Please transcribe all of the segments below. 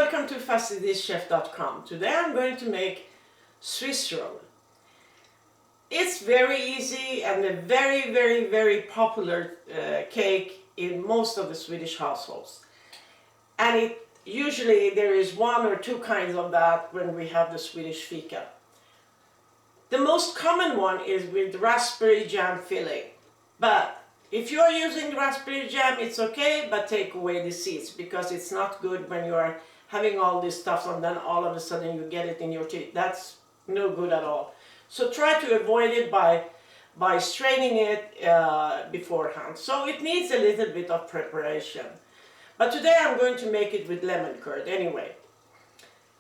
welcome to FastDishChef.com. Today I'm going to make Swiss roll. It's very easy and a very popular cake in most of the Swedish households. And usually there is one or two kinds of that when we have the Swedish fika. The most common one is with raspberry jam filling. But if you are using raspberry jam, it's okay, but take away the seeds because it's not good when you are having all this stuff and then all of a sudden you get it in your teeth. That's no good at all. So try to avoid it by straining it beforehand. So it needs a little bit of preparation. But today I'm going to make it with lemon curd anyway.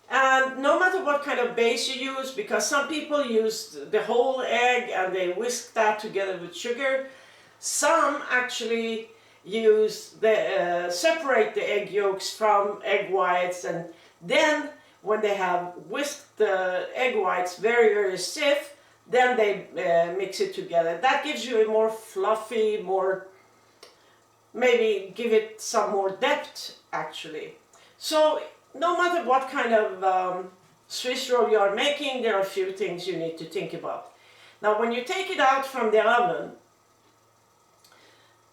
And no matter what kind of base you use, because some people use the whole egg and they whisk that together with sugar. Some actually use separate the egg yolks from egg whites, and then when they have whisked the egg whites very stiff, then they mix it together. That gives you a more fluffy, maybe give it some more depth actually. So no matter what kind of Swiss roll you are making, there are a few things you need to think about. Now when you take it out from the oven,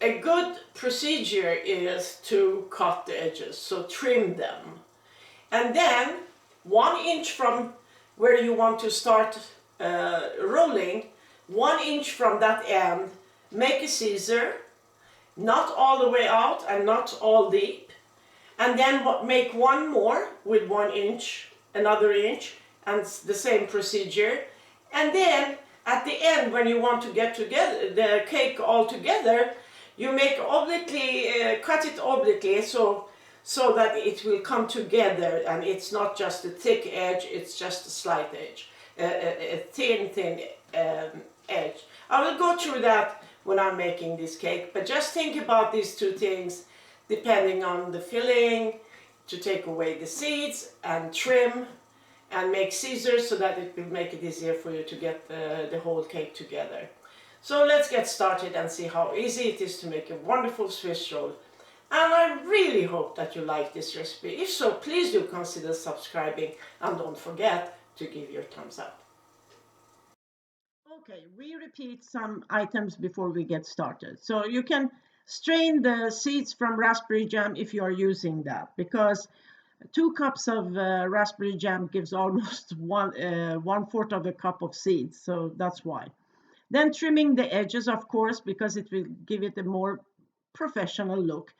a good procedure is to cut the edges, so trim them. And then 1 inch from where you want to start rolling, 1 inch from that end, make a scissor, not all the way out and not all deep. And then make one more with 1 inch, another inch, and the same procedure. And then at the end, when you want to get together the cake all together, you make obliquely, cut it obliquely so that it will come together and it's not just a thick edge, it's just a slight edge, a thin edge. I will go through that when I'm making this cake, but just think about these two things depending on the filling, to take away the seeds and trim and make scissors so that it will make it easier for you to get the whole cake together. So let's get started and see how easy it is to make a wonderful Swiss roll. And I really hope that you like this recipe. If so, please do consider subscribing and don't forget to give your thumbs up. Okay, we repeat some items before we get started. So you can strain the seeds from raspberry jam if you are using that, because 2 cups of raspberry jam gives almost 1/4 of a cup of seeds, so that's why. Then trimming the edges, of course, because it will give it a more professional look.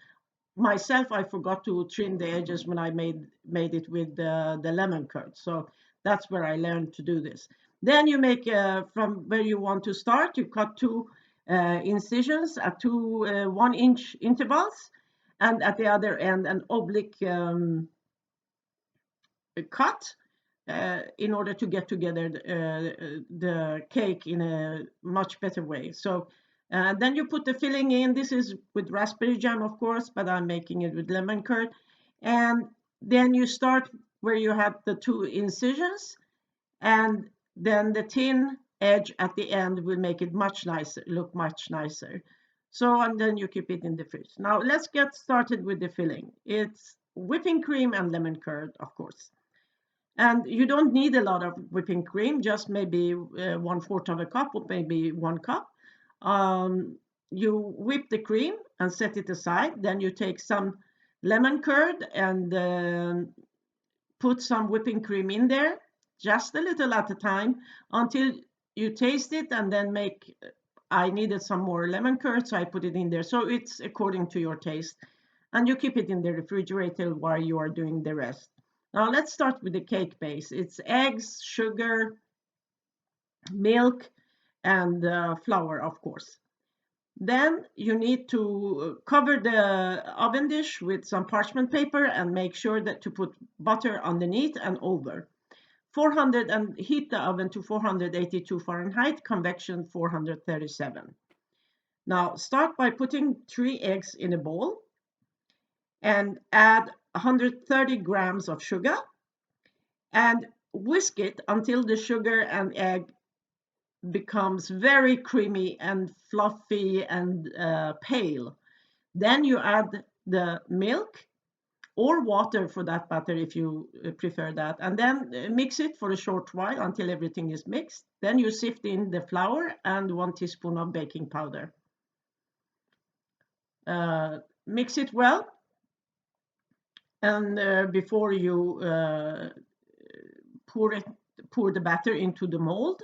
Myself, I forgot to trim the edges when I made it with the lemon curd. So that's where I learned to do this. Then you make, from where you want to start, you cut 2 incisions at 2 1-inch intervals. And at the other end, an oblique cut. In order to get together the cake in a much better way. So then you put the filling in. This is with raspberry jam, of course, but I'm making it with lemon curd. And then you start where you have the 2 incisions, and then the thin edge at the end will make it much nicer, look much nicer. So, and then you keep it in the fridge. Now let's get started with the filling. It's whipping cream and lemon curd, of course. And you don't need a lot of whipping cream, just maybe 1/4 of a cup or maybe 1 cup. You whip the cream and set it aside. Then you take some lemon curd and put some whipping cream in there, just a little at a time, until you taste it and then I needed some more lemon curd, so I put it in there. So it's according to your taste. And you keep it in the refrigerator while you are doing the rest. Now let's start with the cake base. It's eggs, sugar, milk, and flour, of course. Then you need to cover the oven dish with some parchment paper and make sure that to put butter underneath and over. And heat the oven to 482 Fahrenheit, convection 437. Now start by putting 3 eggs in a bowl and add 130 grams of sugar and whisk it until the sugar and egg becomes very creamy and fluffy and pale. Then you add the milk or water for that matter if you prefer that. And then mix it for a short while until everything is mixed. Then you sift in the flour and 1 teaspoon of baking powder. Mix it well, and before you pour the batter into the mold,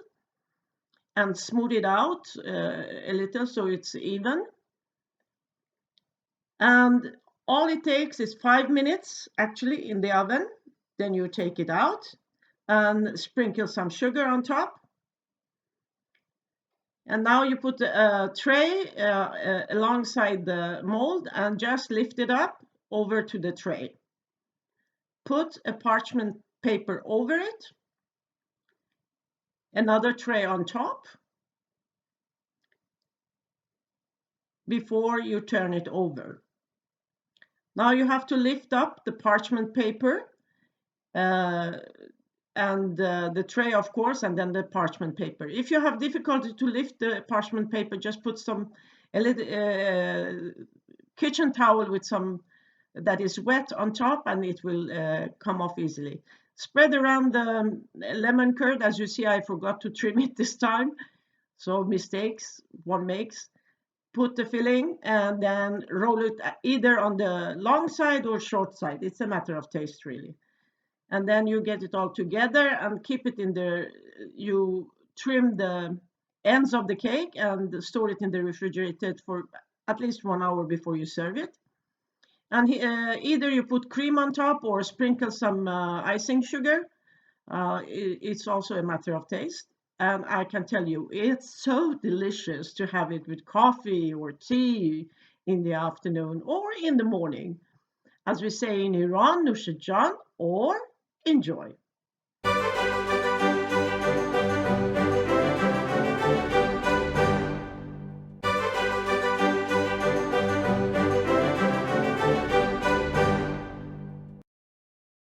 and smooth it out a little so it's even. And all it takes is 5 minutes actually in the oven. Then you take it out and sprinkle some sugar on top. And now you put a tray alongside the mold and just lift it up over to the tray. Put a parchment paper over it, another tray on top before you turn it over. Now you have to lift up the parchment paper and the tray, of course, and then the parchment paper. If you have difficulty to lift the parchment paper, just put a little kitchen towel with some that is wet on top, and it will come off easily. Spread around the lemon curd. As you see, I forgot to trim it this time, so mistakes one makes. Put the filling and then roll it either on the long side or short side. It's a matter of taste, really. And then you get it all together and keep it in you trim the ends of the cake and store it in the refrigerator for at least 1 hour before you serve it. And either you put cream on top or sprinkle some icing sugar. It's also a matter of taste. And I can tell you, it's so delicious to have it with coffee or tea in the afternoon or in the morning. As we say in Iran, Nusha Jan, or enjoy.